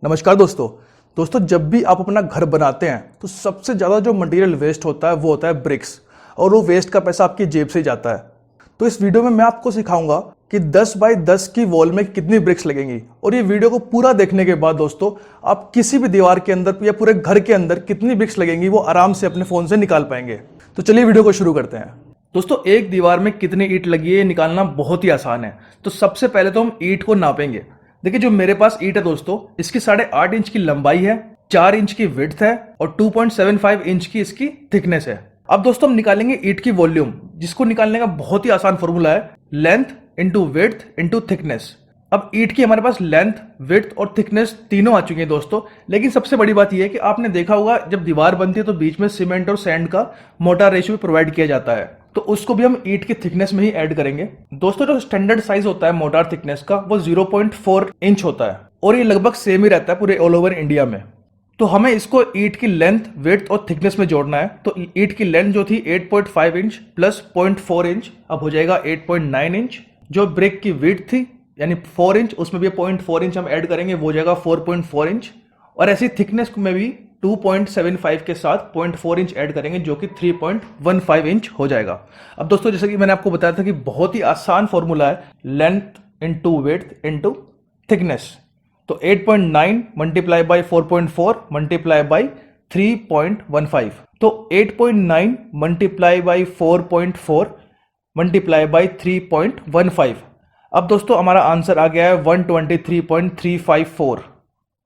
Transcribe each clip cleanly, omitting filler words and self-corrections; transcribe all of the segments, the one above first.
नमस्कार दोस्तों जब भी आप अपना घर बनाते हैं तो सबसे ज़्यादा जो मटेरियल वेस्ट होता है वो होता है ब्रिक्स, और वो वेस्ट का पैसा आपकी जेब से ही जाता है। तो इस वीडियो में मैं आपको सिखाऊंगा कि 10 बाय 10 की वॉल में कितनी ब्रिक्स लगेंगी, और ये वीडियो को पूरा देखने के बाद दोस्तों आप किसी भी दीवार के अंदर या पूरे घर के अंदर कितनी ब्रिक्स लगेंगी वो आराम से अपने फ़ोन से निकाल पाएंगे। तो चलिए वीडियो को शुरू करते हैं। दोस्तों एक दीवार में कितनी ईंट लगी है ये निकालना बहुत ही आसान है। तो सबसे पहले तो हम ईंट को नापेंगे। देखिए जो मेरे पास ईंट है दोस्तों, इसकी 8.5 इंच की लंबाई है, 4 इंच की विड्थ है और 2.75 इंच की इसकी थिकनेस है। अब दोस्तों हम निकालेंगे ईंट की वॉल्यूम, जिसको निकालने का बहुत ही आसान फॉर्मूला है length into width into thickness. अब ईंट की हमारे पास लेंथ, विड्थ और थिकनेस तीनों आ चुकी है दोस्तों, लेकिन सबसे बड़ी बात यह है कि आपने देखा होगा जब दीवार बनती है तो बीच में सीमेंट और सैंड का मोटा रेशियो प्रोवाइड किया जाता है, तो उसको भी हम ईंट की थिकनेस में ही ऐड करेंगे। दोस्तों जो स्टैंडर्ड साइज होता है मोटार थिकनेस का वो 0.4 इंच होता है, और ये लगभग सेम ही रहता है पूरे ऑल ओवर इंडिया में। तो हमें इसको ईंट की लेंथ, विड्थ और थिकनेस में जोड़ना है। तो ईंट की लेंथ जो थी 8.5 इंच प्लस 0.4 इंच अब हो जाएगा 8.9 इंच। जो ब्रिक की विड्थ थी यानी 4 इंच, उसमें भी 0.4 इंच हम ऐड करेंगे, वो हो जाएगा 4.4 इंच। और ऐसी थिकनेस में भी 2.75 के साथ 0.4 इंच ऐड करेंगे, जो कि 3.15 इंच हो जाएगा। अब दोस्तों जैसे कि मैंने आपको बताया था कि बहुत ही आसान फॉर्मूला है length into width into thickness. तो 8.9 मल्टीप्लाई बाई 4.4 मल्टीप्लाई बाई 3.15, तो 8.9 मल्टीप्लाई बाई 4.4 मल्टीप्लाई बाई 3.15। अब दोस्तों हमारा आंसर आ गया है 123.354।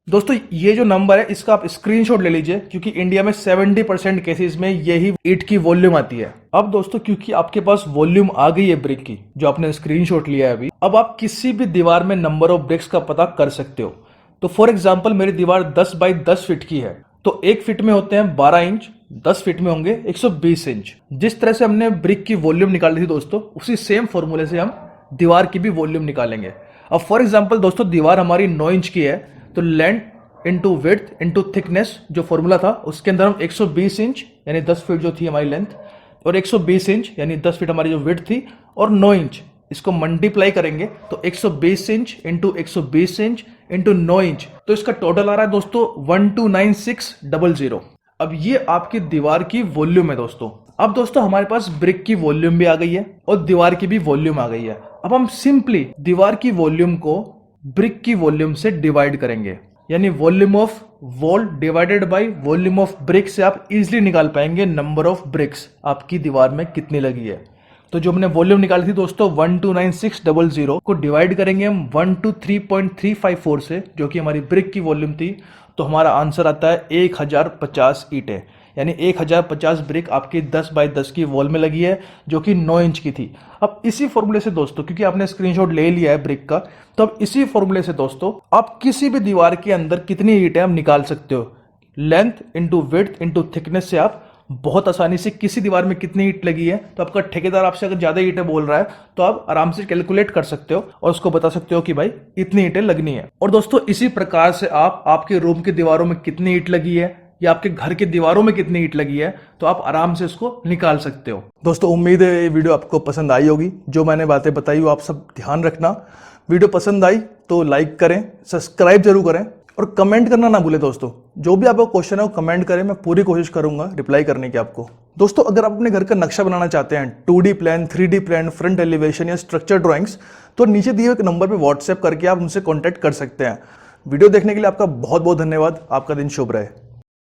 दोस्तों ये जो नंबर है इसका आप स्क्रीनशॉट ले लीजिए, क्योंकि इंडिया में 70% केसेस में यही ईंट की वॉल्यूम आती है। अब दोस्तों क्योंकि आपके पास वॉल्यूम आ गई है ब्रिक की, जो आपने स्क्रीनशॉट लिया है अभी, अब आप किसी भी दीवार में नंबर ऑफ ब्रिक्स का पता कर सकते हो। तो फॉर एग्जाम्पल मेरी दीवार 10 बाई 10 फीट की है, तो 1 फीट में होते हैं 12 इंच, 10 फीट में होंगे 120 इंच। जिस तरह से हमने ब्रिक की वॉल्यूम निकाली थी दोस्तों, उसी सेम फॉर्मूले से हम दीवार की भी वॉल्यूम निकालेंगे। अब फॉर एग्जाम्पल दोस्तों दीवार हमारी 9 इंच की है, तो length into width into thickness जो फॉर्मूला था उसके अंदर हम 120 इंच यानी 10 फीट जो थी हमारी लेंथ, और 120 इंच यानी 10 फीट हमारी जो विड्थ थी, और 9 इंच, इसको मल्टीप्लाई करेंगे तो 120 inch into 120 inch into 9 inch, तो इसका टोटल आ रहा है दोस्तों 129600। अब ये आपकी दीवार की वॉल्यूम है दोस्तों। अब दोस्तों हमारे पास ब्रिक की वॉल्यूम भी आ गई है और दीवार की भी वॉल्यूम आ गई है। अब हम सिंपली दीवार की वॉल्यूम को ब्रिक की वॉल्यूम से डिवाइड करेंगे, यानी volume of wall divided by volume of brick से आप इजीली निकाल पाएंगे नंबर ऑफ ब्रिक्स आपकी दीवार में कितनी लगी है। तो जो हमने वॉल्यूम निकाली थी दोस्तों 129600 को डिवाइड करेंगे हम 123.354 से, जो कि हमारी ब्रिक की वॉल्यूम थी, तो हमारा आंसर आता है 1050 ईंटें, यानी 1050 ब्रिक आपकी 10 बाई 10 की वॉल में लगी है, जो कि 9 इंच की थी। अब इसी फॉर्मूले से दोस्तों, क्योंकि आपने स्क्रीनशॉट ले लिया है ब्रिक का, तो अब इसी फॉर्मूले से दोस्तों आप किसी भी दीवार के अंदर कितनी ईंटें हम निकाल सकते हो। Length into width into thickness से आप बहुत आसानी से किसी दीवार में कितनी ईंट लगी है, तो आपका ठेकेदार आपसे अगर ज्यादा ईंटें बोल रहा है तो आप आराम से कैलकुलेट कर सकते हो और उसको बता सकते हो कि भाई इतनी ईंटें लगनी है। और दोस्तों इसी प्रकार से आप आपके रूम की दीवारों में कितनी ईंट लगी है या आपके घर की दीवारों में कितनी ईंट लगी है, तो आप आराम से इसको निकाल सकते हो। दोस्तों उम्मीद है ये वीडियो आपको पसंद आई होगी। जो मैंने बातें बताई वो आप सब ध्यान रखना। वीडियो पसंद आई तो लाइक करें, सब्सक्राइब जरूर करें और कमेंट करना ना भूलें दोस्तों। जो भी आपका क्वेश्चन है वो कमेंट करें, मैं पूरी कोशिश करूंगा रिप्लाई करने की आपको। दोस्तों अगर आप अपने घर का नक्शा बनाना चाहते हैं, 2D plan, 3D plan, front elevation या स्ट्रक्चर ड्राइंग्स, तो नीचे दिए हुए नंबर पे व्हाट्सएप करके आप उनसे कॉन्टैक्ट कर सकते हैं। वीडियो देखने के लिए आपका बहुत बहुत धन्यवाद। आपका दिन शुभ रहे।